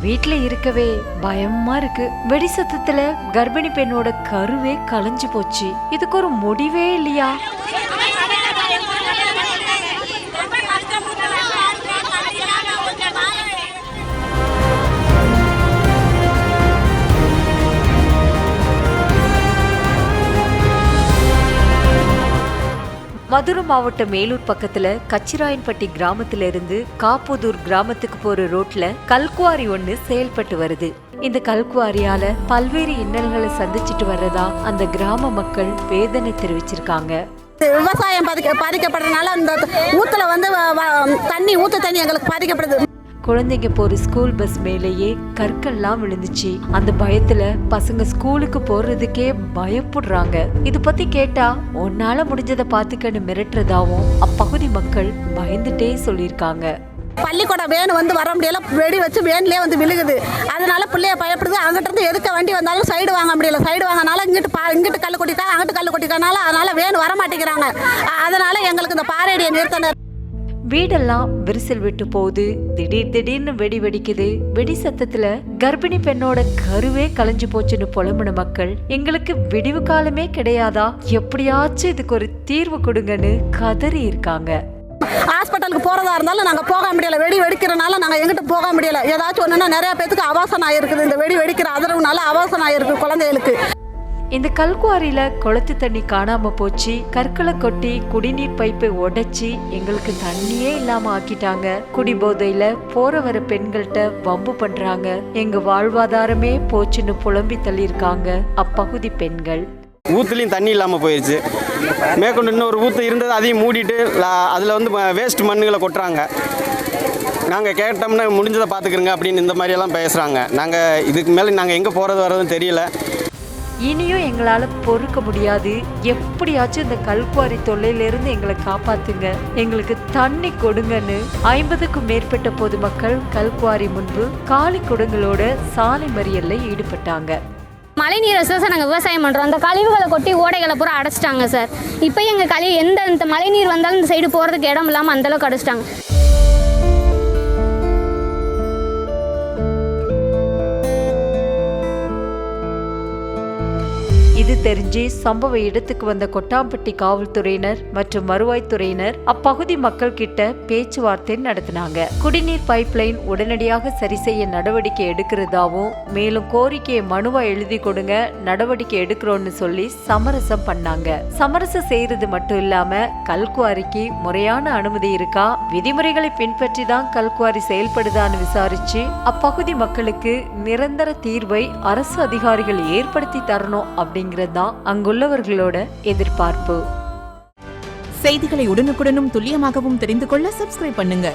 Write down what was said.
வீட்டுல இருக்கவே பயமா இருக்கு. வெடி சத்தத்துல கர்ப்பிணி பெண்ணோட கருவே கலைஞ்சு போச்சு. இதுக்கு ஒரு முடிவே இல்லையா? மதுரை மாவட்டம் மேலூர் பக்கத்துல கச்சிராயன்பட்டி கிராமத்துல இருந்து காப்புதூர் கிராமத்துக்கு போற ரோட்ல கல்குவாரி ஒண்ணு செயல்பட்டு வருது. இந்த கல்குவாரியால பல்வேறு இன்னல்களை சந்திச்சுட்டு வர்றதா அந்த கிராம மக்கள் வேதனை தெரிவிச்சிருக்காங்க. விவசாயம் பாதிக்கப்படுறதுனால அந்த ஊத்துல வந்து தண்ணி எங்களுக்கு பாதிக்கப்படுது. குழந்தைங்க போற ஸ்கூல் பஸ் மேலேயே கற்கள்லாம் விழுந்துச்சு. அந்த பயத்துல பசங்க ஸ்கூலுக்கு போறதுக்கே பயப்படுறாங்க. இது பத்தி கேட்டா உன்னால முடிஞ்சதை பாத்துக்கன்னு மிரட்டுறதாவும் அப்பகுதி மக்கள் பயந்துட்டே சொல்லியிருக்காங்க. பள்ளிக்கூடம் வேன் வந்து வர முடியல, வெடி வச்சு வேன்லயே வந்து விழுகுது. அதனால பிள்ளைய பயப்படுது. அங்கிட்ட இருந்து எதுக்க வண்டி வந்தாலும் சைடு வாங்க முடியல. சைடு வாங்கினால இங்கிட்டு கல்லு கொட்டிட்டா அங்கிட்டு கல்லு கொட்டிட்டனால அதனால வேன் வர மாட்டேங்கிறாங்க. அதனால எங்களுக்கு இந்த பாரேடியை நிறுத்தினர். வீடெல்லாம் விரிசல் விட்டு போகுது. திடீர்னு வெடி வெடிக்குது. வெடி சத்தத்துல கர்ப்பிணி பெண்ணோட கருவே கலைஞ்சு போச்சுன்னு புலம்புன மக்கள் எங்களுக்கு விடிவு காலமே கிடையாதா, எப்படியாச்சும் இதுக்கு ஒரு தீர்வு கொடுங்கன்னு கதறி இருக்காங்க. ஹாஸ்பிட்டலுக்கு போறதா இருந்தாலும் நாங்க போக முடியல. வெடி வெடிக்கிறனால நாங்க எங்கிட்ட போக முடியல. ஏதாச்சும் ஒண்ணுன்னா நிறைய பேருக்கு அவாசம் ஆயிருக்குது. இந்த வெடி வெடிக்கிற அதிர்வுனால அவாசம் ஆயிருக்கு குழந்தைகளுக்கு. இந்த கல்குவாரியில குளத்து தண்ணி காணாம போச்சு. கற்களை கொட்டி குடிநீர் பைப்பை உடைச்சி எங்களுக்கு தண்ணியே இல்லாம ஆக்கிட்டாங்க. குடிபோதையில போற வர பெண்கள்கிட்ட வம்பு பண்றாங்க. எங்க வாழ்வாதாரமே போச்சுன்னு புலம்பி தள்ளியிருக்காங்க அப்பகுதி பெண்கள். ஊத்துலையும் தண்ணி இல்லாமல் போயிடுச்சு. மேற்கொண்டு இன்னொரு ஊற்று இருந்தது, அதையும் மூடிட்டு அதில் வந்து வேஸ்ட் மண்ணுகளை கொட்டுறாங்க. நாங்கள் கேட்டோம்னா முடிஞ்சதை பார்த்துக்கிறோங்க அப்படின்னு இந்த மாதிரியெல்லாம் பேசுகிறாங்க. நாங்கள் இதுக்கு மேலே நாங்கள் எங்கே போகிறது வர்றதுன்னு தெரியல. இனியும் எங்களால பொறுக்க முடியாது. எப்படியாச்சும் இந்த கல்குவாரி தொல்லையிலிருந்து எங்களை காப்பாத்துங்க, எங்களுக்கு தண்ணி கொடுங்கன்னு 50க்கும் மேற்பட்ட பொதுமக்கள் கல்குவாரி முன்பு காலி குடங்களோட சாலை மறியல்ல ஈடுபட்டாங்க. மழை நீரை சார் நாங்கள் விவசாயம் பண்ணுறோம். அந்த கழிவுகளை கொட்டி ஓடைகளை பூரா அடைச்சிட்டாங்க சார். இப்போ எங்கள் எந்த மழை நீர் வந்தாலும் இந்த சைடு போகிறதுக்கு இடம் இல்லாமல் அந்தளவுக்கு அடைச்சிட்டாங்க. இது தெரிஞ்சு சம்பவ இடத்துக்கு வந்த கொட்டாம்பட்டி காவல்துறையினர் மற்றும் வருவாய்த்துறையினர் அப்பகுதி மக்கள் கிட்ட பேச்சுவார்த்தை நடத்தினாங்க. குடிநீர் பைப்லைன் உடனடியாக சரி செய்ய நடவடிக்கை எடுக்கிறதாவும், மேலும் கோரிக்கையை மனுவா எழுதி கொடுங்க, நடவடிக்கை எடுக்கிறோம்னு சொல்லி சமரசம் பண்ணாங்க. சமரசம் செய்யறது மட்டும் இல்லாம கல்குவாரிக்கு முறையான அனுமதி இருக்கா, விதிமுறைகளை பின்பற்றி தான் கல்குவாரி செயல்படுதான்னு விசாரிச்சு அப்பகுதி மக்களுக்கு நிரந்தர தீர்வை அரசு அதிகாரிகள் ஏற்படுத்தி தரணும் அப்படிங்கிறதான் அங்குள்ளவர்களோட எதிர்பார்ப்பு. செய்திகளை உடனுக்குடனும் துல்லியமாகவும் தெரிந்து கொள்ள சப்ஸ்கிரைப் பண்ணுங்க.